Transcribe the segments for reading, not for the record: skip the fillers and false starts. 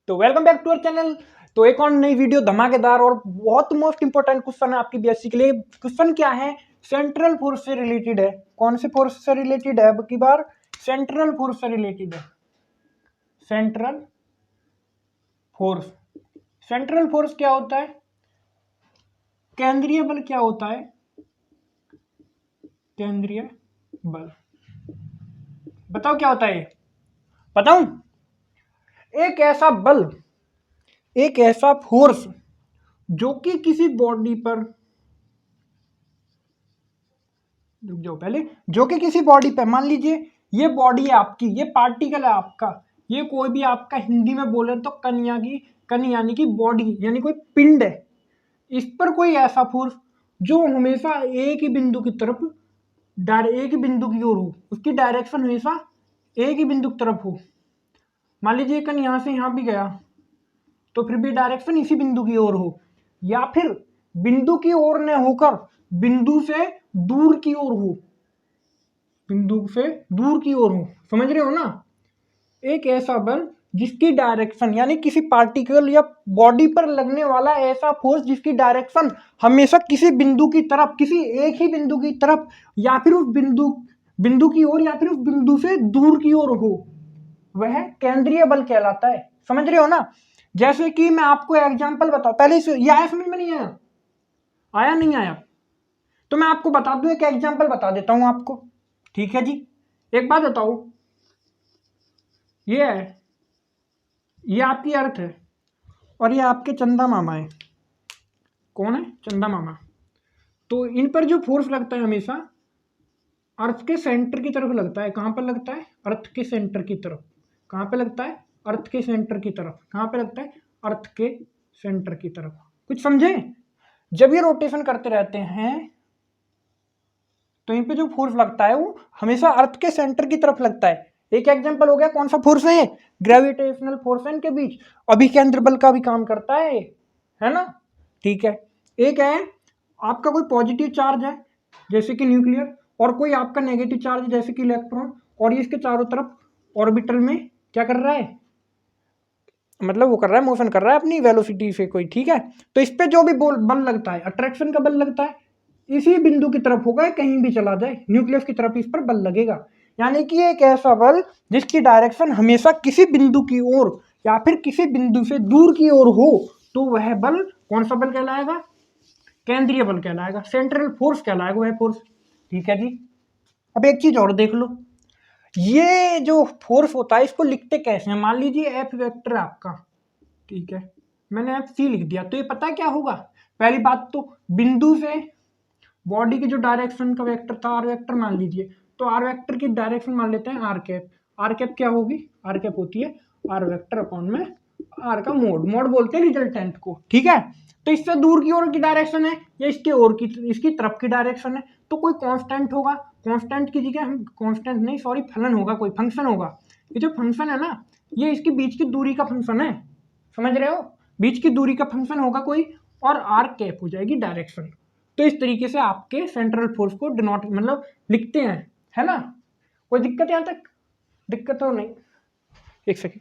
तो welcome back to our channel. तो एक और नई वीडियो धमाकेदार और बहुत मोस्ट इंपोर्टेंट क्वेश्चन है आपकी बीएससी के लिए। क्वेश्चन क्या है? सेंट्रल फोर्स से रिलेटेड है। कौन से फोर्स से रिलेटेड है? अब की बार सेंट्रल फोर्स से रिलेटेड है। Central force. सेंट्रल फोर्स क्या होता है? केंद्रीय बल क्या होता है? केंद्रीय बल। बताओ क्या होता है ये? बताऊं? एक ऐसा बल, एक ऐसा फोर्स जो कि किसी बॉडी पर, रुक जाओ पहले, जो कि किसी बॉडी पे, मान लीजिए ये बॉडी है आपकी, ये पार्टिकल है आपका, ये कोई भी आपका हिंदी में बोले तो कण यानी कि बॉडी यानी कोई पिंड है। इस पर कोई ऐसा फोर्स जो हमेशा एक ही बिंदु की तरफ, एक ही बिंदु की ओर हो, उसकी डायरेक्शन हमेशा एक ही बिंदु की तरफ हो। मान लीजिए कण यहां से यहां भी गया तो फिर भी डायरेक्शन इसी बिंदु की ओर हो, या फिर बिंदु की ओर न होकर बिंदु से दूर की ओर हो, बिंदु से दूर की ओर हो। समझ रहे हो ना? एक ऐसा बल जिसकी डायरेक्शन यानी किसी पार्टिकल या बॉडी पर लगने वाला ऐसा फोर्स जिसकी डायरेक्शन हमेशा किसी बिंदु की तरफ, किसी एक ही बिंदु की तरफ, या फिर उस बिंदु की ओर, या फिर उस बिंदु से दूर की ओर हो, वह केंद्रीय बल कहलाता है। समझ रहे हो ना? जैसे कि मैं आपको एग्जांपल बताऊं, पहले ये आया समझ में? नहीं आया? आया नहीं आया? तो मैं आपको बता दूं, एक एग्जांपल बता देता हूं आपको। ठीक है जी। एक बात बताओ, ये है, ये आपकी अर्थ है और ये आपके चंदा मामा है। कौन है? चंदा मामा। तो इन पर जो फोर्स लगता है हमेशा अर्थ के सेंटर की तरफ लगता है। कहां पर लगता है? अर्थ के सेंटर की तरफ। कहां पे लगता है? अर्थ के सेंटर की तरफ। कहां पे लगता है? अर्थ के सेंटर की तरफ। कुछ समझे? जब ये रोटेशन करते रहते हैं तो इन पे जो फोर्स लगता है वो हमेशा अर्थ के सेंटर की तरफ लगता है। एक एग्जांपल हो गया, कौन सा फोर्स है? ग्रेविटेशनल फोर्स है इनके बीच। अभी केंद्र बल का भी काम करता है ना? ठीक है। एक है आपका कोई पॉजिटिव चार्ज है जैसे कि न्यूक्लियर, और कोई आपका नेगेटिव चार्ज है जैसे कि इलेक्ट्रॉन, और ये इसके चारों तरफ ऑर्बिटल में क्या कर रहा है? मतलब वो कर रहा है, मोशन कर रहा है अपनी वेलोसिटी से कोई। ठीक है। तो इस पे जो भी बल लगता है, अट्रैक्शन का बल लगता है, इसी बिंदु की तरफ होगा, कहीं भी चला जाए न्यूक्लियस की तरफ इस पर बल लगेगा। यानी कि एक ऐसा बल जिसकी डायरेक्शन हमेशा किसी बिंदु की ओर या फिर किसी बिंदु से दूर की ओर हो, तो वह बल कौन सा बल कहलाएगा? केंद्रीय बल कहलाएगा, सेंट्रल फोर्स कहलाएगा वह फोर्स। ठीक है जी। अब एक चीज और देख लो, ये जो फोर्स होता है इसको लिखते कैसे हैं? मान लीजिए एफ वेक्टर आपका, ठीक है, मैंने एफ सी लिख दिया, तो ये पता क्या होगा? पहली बात तो बिंदु से बॉडी की जो डायरेक्शन का वेक्टर था आर वेक्टर मान लीजिए, तो आर वेक्टर की डायरेक्शन मान लेते हैं आर कैप। आर कैप क्या होगी? आर कैप होती है आर वेक्टर अपॉन में आर का मोड। मोड बोलते हैं रिजल्टेंट को। ठीक है। तो इससे दूर की ओर की डायरेक्शन है या इसके ओर की, इसकी तरफ की डायरेक्शन है, तो कोई कांस्टेंट होगा। कांस्टेंट की जगह हम कांस्टेंट नहीं, सॉरी, फलन होगा, कोई फंक्शन होगा। ये जो फंक्शन है ना, ये इसके बीच की दूरी का फंक्शन है। समझ रहे हो? बीच की दूरी का फंक्शन होगा कोई, और आर कैप हो जाएगी डायरेक्शन। तो इस तरीके से आपके सेंट्रल फोर्स को डिनोट मतलब लिखते हैं, है ना? कोई दिक्कत यहां तक? दिक्कत तो नहीं? एक सेकंड,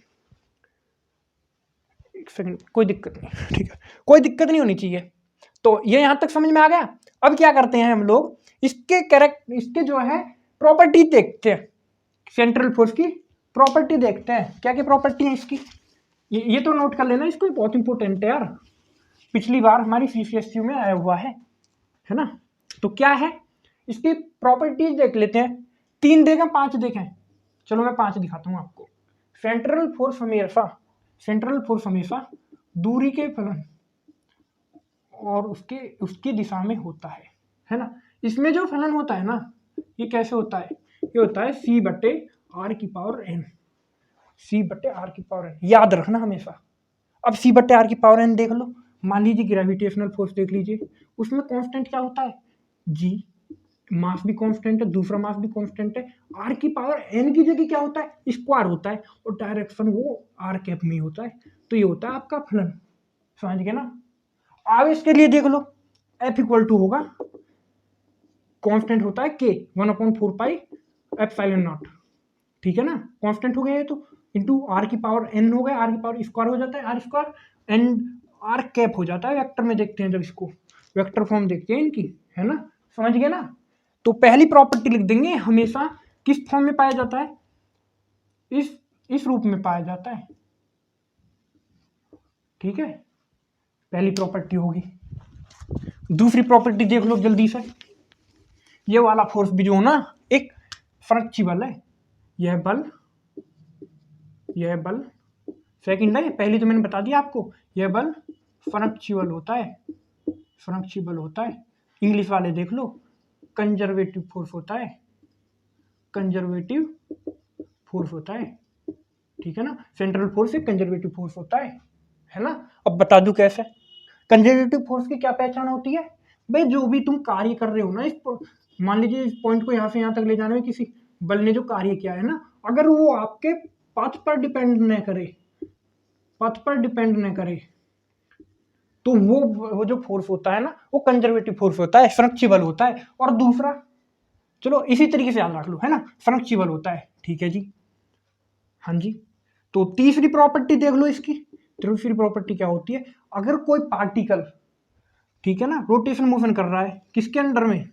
एक सेकंड, कोई दिक्कत नहीं। ठीक है, कोई दिक्कत नहीं होनी चाहिए। तो ये यहां तक समझ में आ गया? अब क्या करते हैं हम लोग, इसके जो है प्रॉपर्टी देखते हैं। सेंट्रल फोर्स की प्रॉपर्टी देखते हैं। क्या क्या प्रॉपर्टी है इसकी? ये तो नोट कर लेना, इसको बहुत इंपॉर्टेंट है यार, पिछली बार हमारी सीसीएसयू में आया हुआ है ना? तो क्या है इसकी प्रॉपर्टीज देख लेते हैं। 3 देखें, 5 देखें? चलो मैं 5 दिखाता हूं आपको। सेंट्रल फोर्स हमेशा दूरी के फलन और उसकी दिशा में होता है ना? इसमें जो फलन होता है ना, ये कैसे होता है? ये होता है सी बटे आर की पावर एन। सी बटे आर की पावर एन, याद रखना हमेशा। अब सी बटे आर की पावर एन देख लो। मान लीजिए ग्रेविटेशनल फोर्स देख लीजिए, उसमें कांस्टेंट क्या होता है? जी। मास भी कांस्टेंट है, दूसरा मास भी कांस्टेंट है। आर की पावर एन की जगह क्या होता है? स्क्वायर होता है, और डायरेक्शन वो आर कैप में होता है। तो ये होता है आपका फलन। समझ गए ना? अब इसके लिए देख लो, एफ इक्वल टू होगा, कांस्टेंट होता है के 1/4 पाई एप्सिलॉन नॉट। ठीक है ना, कांस्टेंट हो गया ये तो, इंटू आर की पावर एन हो गया, आर की पावर स्क्वायर हो जाता है, R square N R cap हो जाता है वेक्टर में, देखते हैं जब इसको वेक्टर फॉर्म देखते हैं इनकी, है ना, समझ गए ना। तो पहली प्रॉपर्टी लिख देंगे, हमेशा किस फॉर्म में पाया जाता है, इस रूप में पाया जाता है, ठीक है, पहली प्रॉपर्टी होगी। दूसरी प्रॉपर्टी देख लो जल्दी से, ये वाला फोर्स भी जो है ना एक फ्लेक्सिबल है, यह बल सेकंड है, पहली तो मैंने बता दिया आपको, यह बल फ्लेक्सिबल होता है, इंग्लिश वाले देख लो, कंजर्वेटिव फोर्स होता है, ठीक है ना, सेंट्रल फोर्स एक कंजर्वेटिव फोर्स होता है ना। अब बता दूं कैसे, कंजर्वेटिव फोर्स की क्या पहचान होती है भाई, जो भी तुम कार्य कर रहे हो ना, मान लीजिए इस पॉइंट को यहाँ से यहाँ तक ले जाने में किसी बल ने जो कार्य किया है ना, अगर वो आपके पथ पर डिपेंड न करे तो वो जो फोर्स होता है ना, वो कंजर्वेटिव फोर्स होता है, फ्लेक्सिबल होता है। और दूसरा, चलो इसी तरीके से याद रख लो, है ना, फ्लेक्सिबल होता है, ठीक है जी, हाँ जी। तो तीसरी प्रॉपर्टी देख लो इसकी, तीसरी प्रॉपर्टी क्या होती है, अगर कोई पार्टिकल, ठीक है ना, रोटेशन मोशन कर रहा है, किसके अंडर में,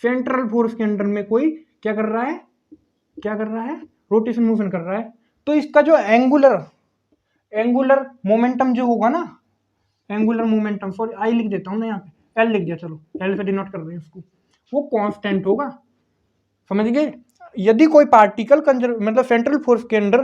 सेंट्रल फोर्स के अंडर में, कोई क्या कर रहा है, रोटेशन मोशन कर रहा है, तो इसका जो एंगुलर मोमेंटम जो होगा ना, एंगुलर मोमेंटम, सॉरी आई लिख देता हूँ ना, यहाँ पे एल लिख दिया, चलो एल से डिनोट कर रहे हैं उसको, वो कांस्टेंट होगा, समझ गए। यदि कोई पार्टिकल मतलब सेंट्रल फोर्स के अंदर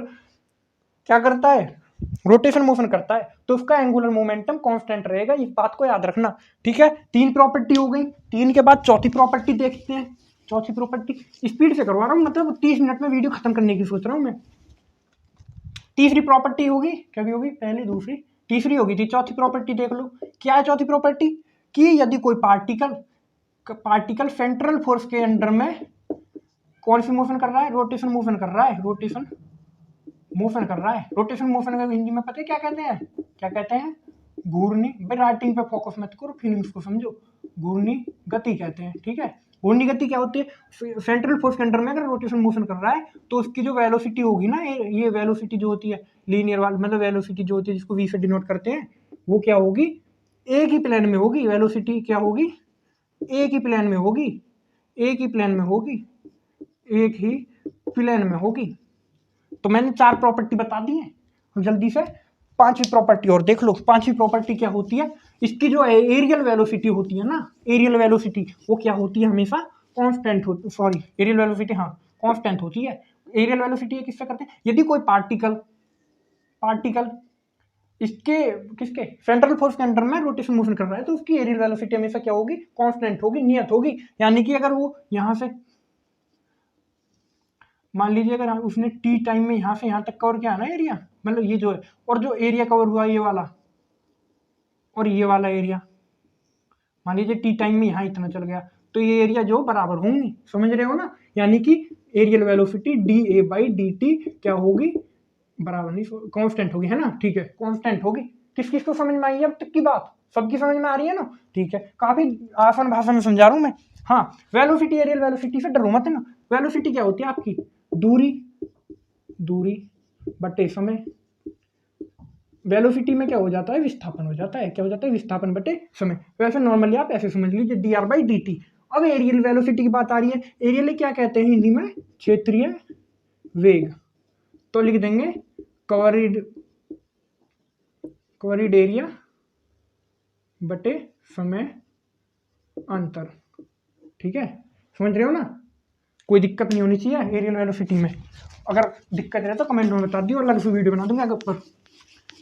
क्या करता है, रोटेशन मोशन करता है, तो उसका एंगुलर मोमेंटम कांस्टेंट रहेगा, इस बात को याद रखना, ठीक है। तीन प्रॉपर्टी हो गई, तीन के बाद चौथी प्रॉपर्टी देखते हैं। चौथी प्रॉपर्टी स्पीड से करवा रहा हूँ, मतलब 30 मिनट में वीडियो खत्म करने की सोच रहा हूँ मैं। तीसरी प्रॉपर्टी होगी, क्या भी होगी, पहली दूसरी तीसरी होगी थी, चौथी प्रॉपर्टी देख लो, क्या है चौथी प्रॉपर्टी, कि यदि कोई पार्टिकल सेंट्रल फोर्स के अंडर में कौन सी मोशन कर रहा है, रोटेशन मोशन कर रहा है, रोटेशन मोशन का हिंदी में पता है क्या कहते हैं, घूर्णी, भाई राइटिंग पे फोकस मत करो, फीलिंग्स को समझो, घूर्णी गति कहते हैं, ठीक है। घूर्णी गति क्या होती है, सेंट्रल फोर्स के अंडर में अगर रोटेशन मोशन कर रहा है तो उसकी जो वेलोसिटी होगी ना, ये वेलोसिटी जो होती है लीनियर वाली, मतलब वेलोसिटी जो होती है जिसको वी से डिनोट करते हैं, वो क्या होगी, एक ही प्लेन में होगी, वेलोसिटी क्या होगी, एक ही प्लेन में होगी। तो मैंने 4 प्रॉपर्टी बता दी है, जल्दी से पांचवी प्रॉपर्टी और देख लो। पांचवी प्रॉपर्टी क्या होती है, इसकी जो एरियल वेलोसिटी होती है ना, एरियल वेलोसिटी वो क्या होती है, हमेशा कांस्टेंट होती, सॉरी एरियल वेलोसिटी, हाँ कांस्टेंट होती है। एरियल वेलोसिटी किससे करते हैं, यदि कोई पार्टिकल किसके सेंट्रल फोर्स के अंडर में रोटेशन मोशन कर रहा है, तो उसकी एरियल वेलोसिटी हमेशा क्या होगी, कांस्टेंट होगी, नियत होगी। यानी कि अगर वो यहाँ से मान लीजिए अगर उसने टी टाइम में यहाँ से यहाँ तक कवर किया ना एरिया, मतलब ये जो है, और जो एरिया कवर हुआ ये वाला और ये वाला एरिया, मान लीजिए टी टाइम में यहाँ इतना चल गया, तो ये एरिया जो बराबर होंगी, समझ रहे हो ना। यानी कि areal velocity D A by D T क्या होगी, बराबर नहीं, कांस्टेंट होगी, है ना, ठीक है, कांस्टेंट होगी। किस किस को समझ में आई अब तक की बात, सबकी समझ में आ रही है ना, ठीक है, काफी आसान भाषा में समझा रहा हूँ मैं। हाँ, वेलोसिटी, एरियल वेलोसिटी से डरो मत, है ना। वेलोसिटी क्या होती है आपकी, दूरी बटे समय। वेलोसिटी में क्या हो जाता है, विस्थापन हो जाता है, क्या हो जाता है, विस्थापन बटे समय। वैसे नॉर्मली आप ऐसे समझ लीजिए D R by D T. अब एरियल वेलोसिटी की बात आ रही है, एरियल क्या कहते हैं हिंदी में, क्षेत्रीय वेग। तो लिख देंगे कवरिड एरिया बटे समय अंतर, ठीक है, समझ रहे हो ना। कोई दिक्कत नहीं होनी चाहिए एरियल वेलोसिटी में, अगर दिक्कत है तो कमेंट में बता दियो, अलग से वीडियो बना दूंगा ऊपर।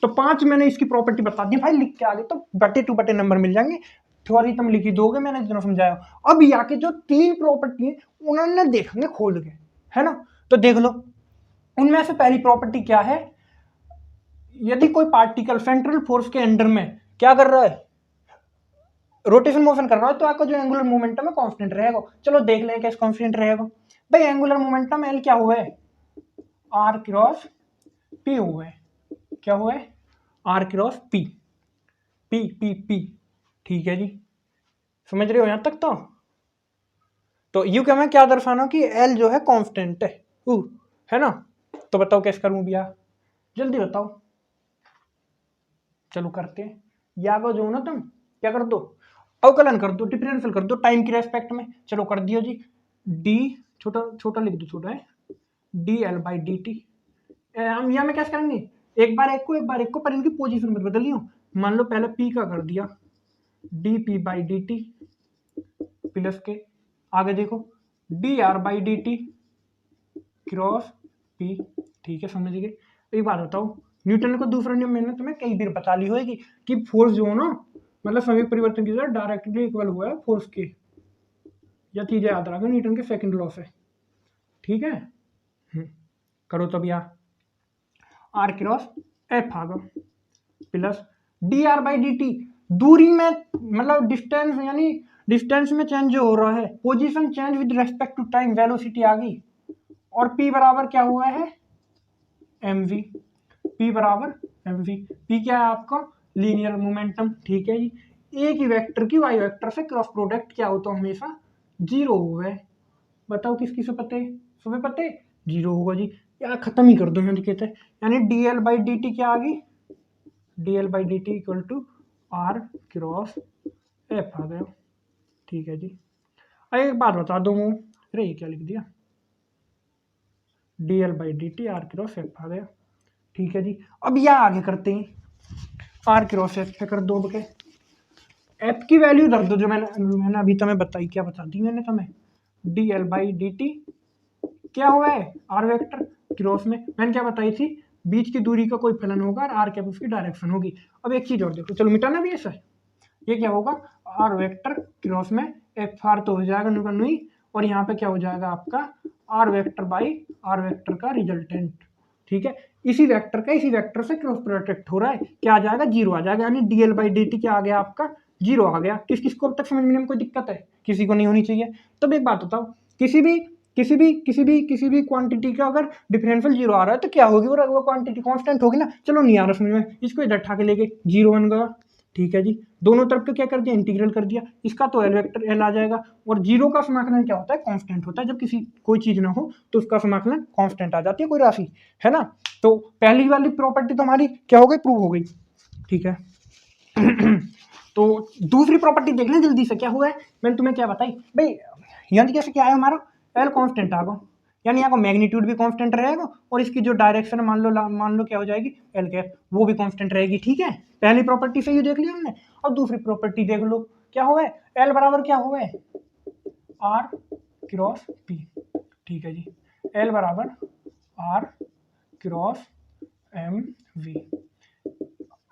तो 5 मैंने इसकी प्रॉपर्टी बता दी भाई, लिख के आगे तो बटे टू बटे नंबर मिल जाएंगे, थ्योरी तुम लिखी दोगे, मैंने जितना समझाया। अब यहाँ के जो 3 प्रॉपर्टी है उन्होंने देखेंगे खोल के, है ना। तो देख लो, उनमें से पहली प्रॉपर्टी क्या है, यदि कोई पार्टिकल सेंट्रल फोर्स के अंडर में क्या कर रहा है, रोटेशन मोशन कर रहा है, तो आपका जो एंगुलर मोमेंटम है कांस्टेंट रहेगा। चलो देख लें कैसे कांस्टेंट रहेगा भाई, एंगुलर मोमेंटम एल क्या हुआ है, आर क्रॉस पी हुआ है, क्या हुआ है, आर क्रॉस पी, पी, ठीक है जी, समझ रहे हो यहां तक। तो यू क्या मैं क्या दर्शाना कि एल जो है कांस्टेंट है, है ना। तो बताओ कैसे करूँ भैया, जल्दी बताओ। चलो करते हैं। या को जो ना तुम क्या कर दो, अवकलन कर दो, डिफरेंशियल कर दो टाइम के रेस्पेक्ट में। चलो कर दियो जी। डी छोटा छोटा लिख दो, छोटा है D L by D T. हम यहाँ में कैसे करेंगे, एक बार एक को पर इनकी पोजीशन में बदल लियो। मान लो पहले पी का कर दिया, D P by D T plus के आगे देखो D R by D T cross P. ठीक है, समझ गए। एक बात बताओ, न्यूटन को दूसरा नियम मैंने तुम्हें कई बार बता ली होगी कि फोर्स जो है ना, मतलब संवेग परिवर्तन की जगह डायरेक्टली इक्वल हुआ है फोर्स के। या चीजें याद रखो, न्यूटन के सेकंड लॉ से। ठीक है, करो तब यार। आर क्रॉस एफ आ गया plus D R by D T. दूरी में मतलब डिस्टेंस, यानी डिस्टेंस में चेंज जो हो रहा है, position change with respect to time, velocity आ गई। और पी बराबर क्या हुआ है, एम वी। पी बराबर एम वी। पी क्या है आपका, लीनियर मोमेंटम। ठीक है जी। एक ही वेक्टर की वाई वेक्टर से क्रॉस प्रोडक्ट क्या होता है, हमेशा जीरो हुआ है। बताओ किसकी से पते, सुबह पते जीरो होगा जी। या खत्म ही कर दो यहाँ कहते हैं, यानी D L by D T क्या आ गई, D L by D T equal to R cross F आ गया। ठीक है जी। अब एक बात बता दो, अरे ये क्या लिख दिया, D L by D T R cross F आ गया। ठीक है जी। अब यह आगे करते हैं, आर क्रॉस एफ कर दो के एफ की वैल्यू रख दो, जो मैंने अभी तुम्हें बताई। क्या बता दी मैंने तुम्हें, D L by D T क्या हुआ है, आर वेक्टर क्रॉस में मैंने क्या बताई थी, बीच की दूरी का कोई फलन होगा और आर कैप उसकी डायरेक्शन होगी। अब एक चीज और देखो, चलो मिटाना भी ऐसा है, ये क्या होगा, आर वेक्टर क्रॉस में एफ आर तो हो जाएगा नुई, और यहाँ पे क्या हो जाएगा आपका R vector by R vector का रिजल्टेंट। ठीक है, इसी वेक्टर का इसी वेक्टर से क्रॉस प्रोडक्ट हो रहा है, क्या आ जाएगा, जीरो आ जाएगा। यानी डीएल बाई डी टी क्या आ गया आपका, जीरो आ गया। किसको अब तक समझने में कोई दिक्कत है, किसी को नहीं होनी चाहिए। तब एक बात बताओ, किसी भी क्वांटिटी का अगर डिफरेंशियल जीरो आ रहा है तो क्या होगी, वो क्वांटिटी कांस्टेंट होगी ना। चलो नहीं आ रहा समझ में, इसको इधर उठा के लेके जीरो बन गया। ठीक है जी, दोनों तरफ तो क्या कर दिया, इंटीग्रल कर दिया। इसका तो एल वेक्टर एल आ जाएगा, और जीरो का समाकलन क्या होता है, कांस्टेंट होता है। जब किसी कोई चीज ना हो तो उसका समाकलन कांस्टेंट आ जाती है, कोई राशि, है ना। तो पहली वाली प्रॉपर्टी तो हमारी क्या हो गई, प्रूव हो गई। ठीक है तो दूसरी प्रॉपर्टी देख लें जल्दी से, क्या हुआ है, मैंने तुम्हें क्या बताई भाई, यहाँ कैसे क्या है हमारा, एल कांस्टेंट आ गया, यानी यहाँ का मैग्नीट्यूड भी कांस्टेंट रहेगा, और इसकी जो डायरेक्शन मान लो क्या हो जाएगी, एल कैप, वो भी कांस्टेंट रहेगी। ठीक है, पहली प्रॉपर्टी से ये देख लिया हमने। और दूसरी प्रॉपर्टी देख लो, क्या हुआ है, एल बराबर क्या हुआ है, आर क्रॉस पी। ठीक है जी, एल बराबर R cross M V.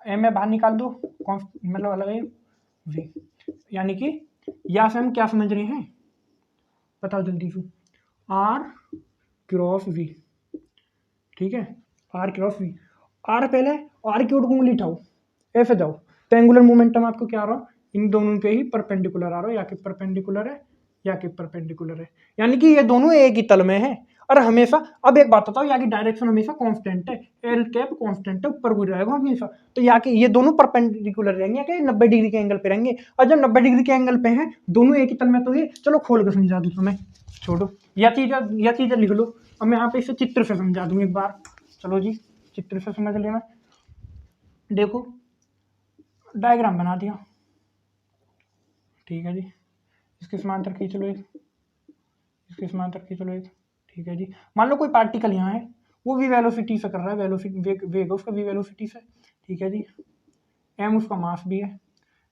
M में बाहर निकाल दो, मतलब अलग है वी, यानी कि या से हम क्या समझ रहे हैं, बताओ जल्दी से, आर क्रॉस वी। ठीक है, आर क्रॉस वी। आर पहले आर की ओर उंगली उठाओ, ऐसे जाओ, तो एंगुलर मोमेंटम आपको क्या आ रहा, इन दोनों पे ही परपेंडिकुलर आ रहा है, या कि परपेंडिकुलर है या कि परपेंडिकुलर है, यानी कि ये दोनों एक ही तल में है। और हमेशा, अब एक बात बताओ, यहाँ की डायरेक्शन हमेशा कांस्टेंट है, एल कैप कांस्टेंट है, ऊपर को रहेगा हमेशा। तो यहाँ के ये दोनों परपेंडिकुलर रहेंगे, क्या 90 डिग्री के एंगल पे रहेंगे। और जब 90 डिग्री के एंगल पे हैं दोनों एक ही तल में, तो ये चलो खोल कर समझा दूँ तुम्हें, छोड़ो या चीज़ें लिख लो। अब मैं यहाँ पे इसे चित्र से समझा दूँ एक बार, चलो जी चित्र से समझ लेना। देखो डायग्राम बना दिया, ठीक है जी, इसके समांतर खींच लो एक, इसके समांतर खींच लो एक। ठीक है जी, मान लो कोई पार्टिकल यहाँ है, वो वी वेलोसिटी से कर रहा है, वेलोसिटी वेग उसका वी वेलोसिटी से। ठीक है जी, एम उसका मास भी है,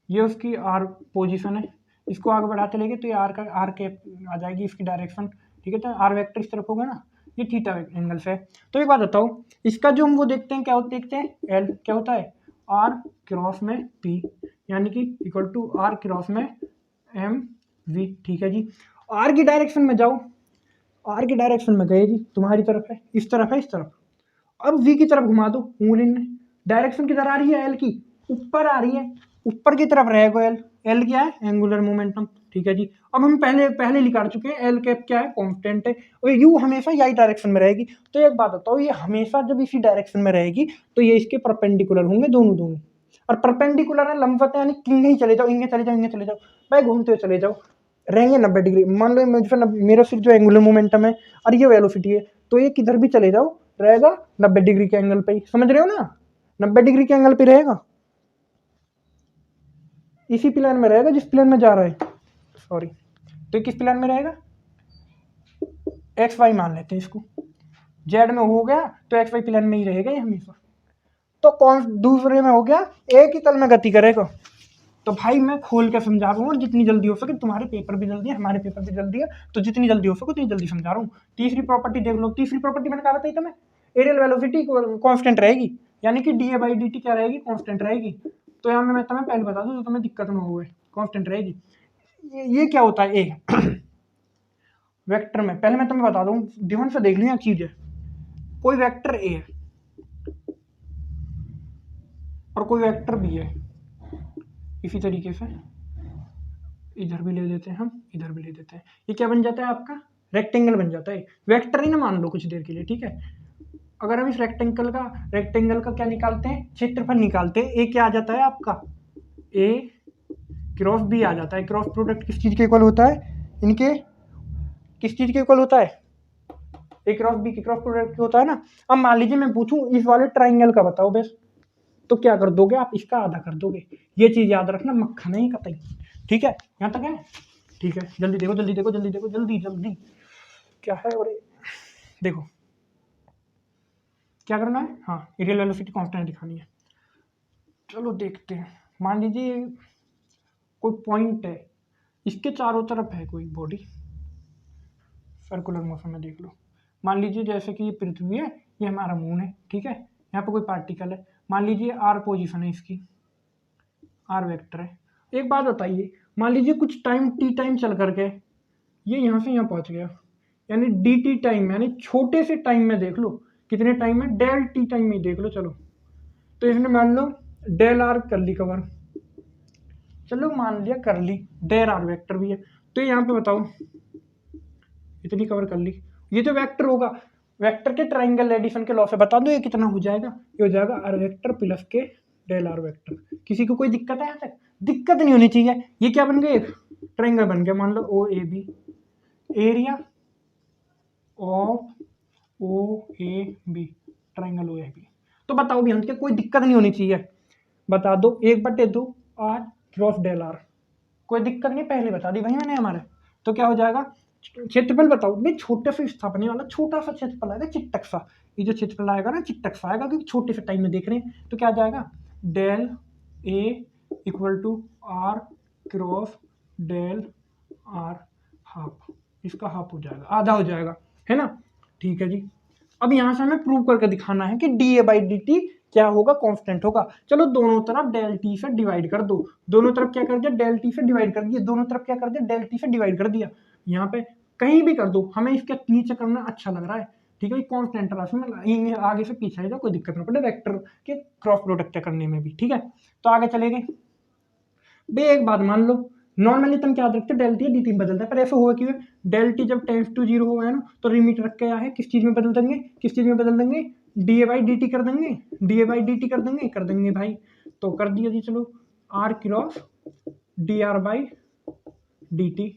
ये उसकी आर पोजीशन है, इसको आगे बढ़ाते लेंगे तो ये आर के आ जाएगी इसकी डायरेक्शन। ठीक है, तो आर वेक्टर इस तरफ होगा ना, ये थीटा एंगल से है। तो एक बात बताओ, इसका जो हम वो देखते हैं, क्या देखते हैं, एल क्या होता है, आर क्रॉस में पी, यानी कि इक्वल टू आर क्रॉस में एम वी। ठीक है जी, आर की डायरेक्शन में जाओ, आर की डायरेक्शन में गए जी, तुम्हारी तरफ है, इस तरफ है, इस तरफ। अब वी की तरफ घुमा दो उंगली में, डायरेक्शन किधर आ रही है, एल की ऊपर आ रही है, ऊपर की तरफ रहेगा एल। एल क्या है, एंगुलर मोमेंटम। ठीक है जी, अब हम पहले लिखा चुके हैं, एल कैप क्या है, कांस्टेंट है, और यू हमेशा यही डायरेक्शन में रहेगी। तो एक बात बताओ, ये हमेशा जब इसी डायरेक्शन में रहेगी तो ये इसके परपेंडिकुलर होंगे दोनों। और परपेंडिकुलर है, लंबवत है, यानी कहीं चले जाओ, इंगे चले जाओ, भाई घूमते हुए चले जाओ, रहेंगे 90 डिग्री। मान लो मेरा सिर्फ जो एंगुलर मोमेंटम है और ये वेलोसिटी है, तो ये किधर भी चले जाओ रहेगा 90 डिग्री के एंगल पे ही, समझ रहे हो ना, 90 डिग्री के एंगल पे रहेगा, इसी प्लेन में रहेगा जिस प्लेन में जा रहा है, सॉरी, तो किस प्लेन में रहेगा, एक्स वाई मान लेते हैं इसको, जेड में हो गया तो एक्स वाई प्लेन में ही रहेगा ये हमेशा। तो कौन दूसरे में हो गया एक ही तल में गति करेगा। तो भाई मैं खोल के समझा रहा हूँ और जितनी जल्दी हो सके, तुम्हारे पेपर भी जल्दी है, हमारे पेपर भी जल्दी है, तो जितनी जल्दी हो सके उतनी जल्दी समझा रहा हूँ। तीसरी प्रॉपर्टी देख लो, तीसरी प्रॉपर्टी मैंने कहा बताई तुम्हें, एरियल वेलोसिटी कांस्टेंट रहेगी, यानी कि D A by D T क्या रहेगी, कांस्टेंट रहेगी। तो यहाँ मैं तुम्हें पहले बता दूँ तो तुम्हें दिक्कत ना हो, कांस्टेंट रहेगी। ये क्या होता है ए वेक्टर में, पहले मैं तुम्हें बता दूँ, ध्यान से देख लिया चीज है, कोई वेक्टर ए है और कोई वेक्टर बी है, इसी तरीके से इधर भी ले देते हैं हम, इधर भी ले देते हैं, ये क्या बन जाता है आपका, रेक्टेंगल बन जाता है। वेक्टर ही ना मान लो कुछ देर के लिए, ठीक है। अगर हम इस रेक्टेंगल का क्या निकालते हैं, क्षेत्रफल निकालते हैं, ए क्या आ जाता है आपका, ए क्रॉस बी आ जाता है। क्रॉस प्रोडक्ट किस चीज के इक्वल होता है, इनके किस चीज के इक्वल होता है, ए क्रॉस बी के क्रॉस प्रोडक्ट होता है ना। अब मान लीजिए मैं पूछूं इस वाले ट्राइंगल का बताओ बस, तो क्या कर दोगे आप, इसका आधा कर दोगे, ये चीज याद रखना, मक्खन नहीं कतई, ठीक है, यहाँ तक है, ठीक है। जल्दी देखो जल्दी देखो जल्दी देखो जल्दी जल्दी, क्या है, और देखो क्या करना है, हाँ एरियल वेलोसिटी कांस्टेंट दिखानी है। चलो देखते हैं, मान लीजिए कोई पॉइंट है, इसके चारों तरफ है कोई बॉडी, सर्कुलर मोशन में देख लो, मान लीजिए जैसे कि ये पृथ्वी है, ये हमारा मून है, ठीक है, यहाँ पर कोई पार्टिकल है, मान लीजिए आर पोजीशन है इसकी, आर वेक्टर है। एक बात बताइए, मान लीजिए कुछ टाइम टी टाइम चल करके ये यहाँ से यहाँ पहुँच गया, यानी डी टी टाइम, यानी छोटे से टाइम में देख लो, कितने टाइम में, डेल टी टाइम में देख लो, चलो तो इसने मान लो डेल आर कर ली कवर, चलो मान लिया कर ली, डेल आर वेक्टर भी है, तो यहाँ पे बताओ इतनी कवर कर ली, ये तो वेक्टर होगा, वेक्टर के ट्राइंगल एडिशन के लॉ से बता दो ये कितना हो जाएगा, ये हो जाएगा आर वेक्टर प्लस के डेल आर वेक्टर। किसी को कोई दिक्कत है यहाँ तक, दिक्कत नहीं होनी चाहिए। ये क्या बन गया, एक ट्राइंगल बन गया, मान लो O A B, area of O A B, triangle O A B. तो बताओ भी हमसे कोई दिक्कत नहीं होनी चाहिए, बता दो 1/2 आर क्रॉस डेल आर, कोई दिक्कत नहीं, पहले बता दी भाई मैंने हमारे। तो क्या हो जाएगा, क्षेत्रफल बताओ भाई, छोटे से स्थापने वाला छोटा सा क्षेत्रफल आएगा, चिट्टक सा, ये जो क्षेत्रफल आएगा ना चिट्टक सा आएगा, क्योंकि छोटे से टाइम में देख रहे हैं, तो क्या आ जाएगा, del A equal to R cross del R half, इसका हाफ हो जाएगा, आधा हो जाएगा, है ना, ठीक है जी। अब यहाँ से हमें प्रूव करके दिखाना है कि D A by D T क्या होगा, कांस्टेंट होगा। चलो दोनों तरफ डेल टी से डिवाइड कर दो, दोनों तरफ क्या कर दिया, डेल टी से डिवाइड कर दिया, दोनों तरफ क्या कर दिया, डेल टी से डिवाइड कर दिया, यहाँ पे कहीं भी कर दो, हमें इसके नीचे करना अच्छा लग रहा है, ठीक है, कांस्टेंट राशि में आगे से पीछे जाए कोई दिक्कत ना पड़े, वेक्टर के क्रॉस प्रोडक्ट करने में भी, ठीक है। तो आगे चले गए बे, एक बात मान लो, नॉर्मली तुम क्या रखते हो, डेल टी डी टी बदलता है, पर ऐसा हुआ क्यों, डेल टी जब टेंस टू 0 हुआ है ना, तो लिमिट रख के है किस चीज में बदल देंगे, किस चीज में बदल देंगे, D A by D T कर देंगे, D A by D T कर देंगे भाई, तो कर दिया जी, चलो R cross D R by D T,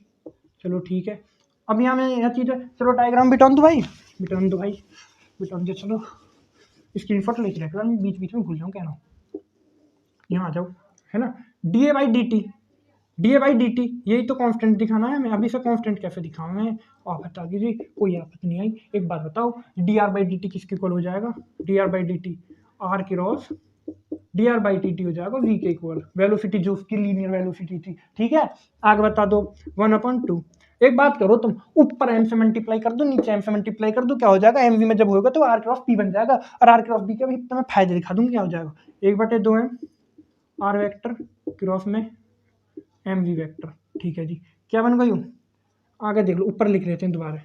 चलो ठीक है। अब यहाँ में यह चीज है, चलो डायग्राम बिटॉन दो भाई, बिटॉन दो भाई, बिटॉन दो, चलो स्क्रीन शॉट लेके रखो, बीच बीच में भूल जाऊँ कहना, यहाँ आ जाओ, है ना, D A by D T, D A by D T, यही तो कांस्टेंट दिखाना है, मैं अभी से कांस्टेंट कैसे दिखाऊँ मैं, आप बता दीजिए, कोई आपत्ति नहीं आई। एक बात बताओ, D R by D T किसके इक्वल हो जाएगा, D R by D T R cross D R by T T हो जाएगा वी के इक्वल, वेलोसिटी जो उसकी लीनियर वेलोसिटी थी, ठीक है। आगे बता दो 1/2, एक बात करो तुम, ऊपर एम से मल्टीप्लाई कर दो, नीचे एम से मल्टीप्लाई कर दो, क्या हो जाएगा, एम वी में जब होगा तो आर क्रॉस पी बन जाएगा, और आर क्रॉस बी के भी तुम्हें फायदे दिखा दूंगी, क्या हो जाएगा, 1/2 एम आर वेक्टर क्रॉस में एम वी वेक्टर, ठीक है जी, क्या बन गई हूँ। आगे देख लो, ऊपर लिख लेते हैं दोबारा,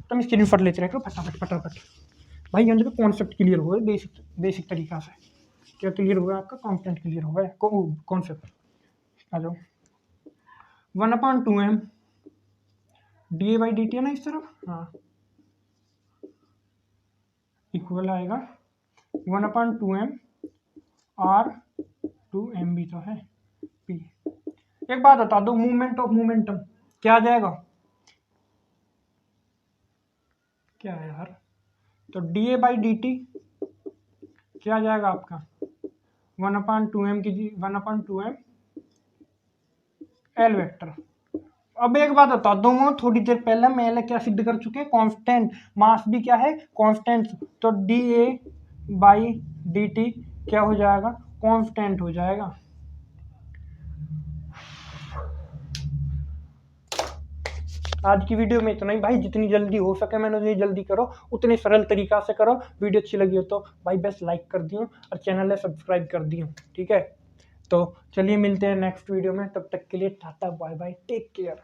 तुम स्क्रीन शॉट लेते रहो फटाफट फटाफट भाई, यहाँ पे कॉन्सेप्ट क्लियर हुआ है, बेसिक बेसिक तरीका से, क्या क्लियर हुआ आपका, कॉन्सेप्ट क्लियर हुआ है, कॉन्सेप्ट आ जाओ, 1/2 M D A by D T है ना इस तरफ, हाँ, इक्वल आएगा 1/2 एम आर टू एम भी तो है पी। एक बात बता दो, मूवमेंट ऑफ मोमेंटम क्या आ जाएगा, क्या है यार, तो D A by D T क्या आ जाएगा आपका 1/2m की 1/2m एल वेक्टर। अब एक बात बता दूं, मैं थोड़ी देर पहले मैंने क्या सिद्ध कर चुके हैं, कांस्टेंट मास भी क्या है कांस्टेंट, तो D A by D T क्या हो जाएगा कांस्टेंट हो जाएगा। आज की वीडियो में इतना ही भाई, जितनी जल्दी हो सके मैंने उतनी जल्दी करो, उतने सरल तरीका से करो। वीडियो अच्छी लगी हो तो भाई बस लाइक कर दियो और चैनल है सब्सक्राइब कर दियो, ठीक है। तो चलिए मिलते हैं नेक्स्ट वीडियो में, तब तक के लिए tata bye bye, take care.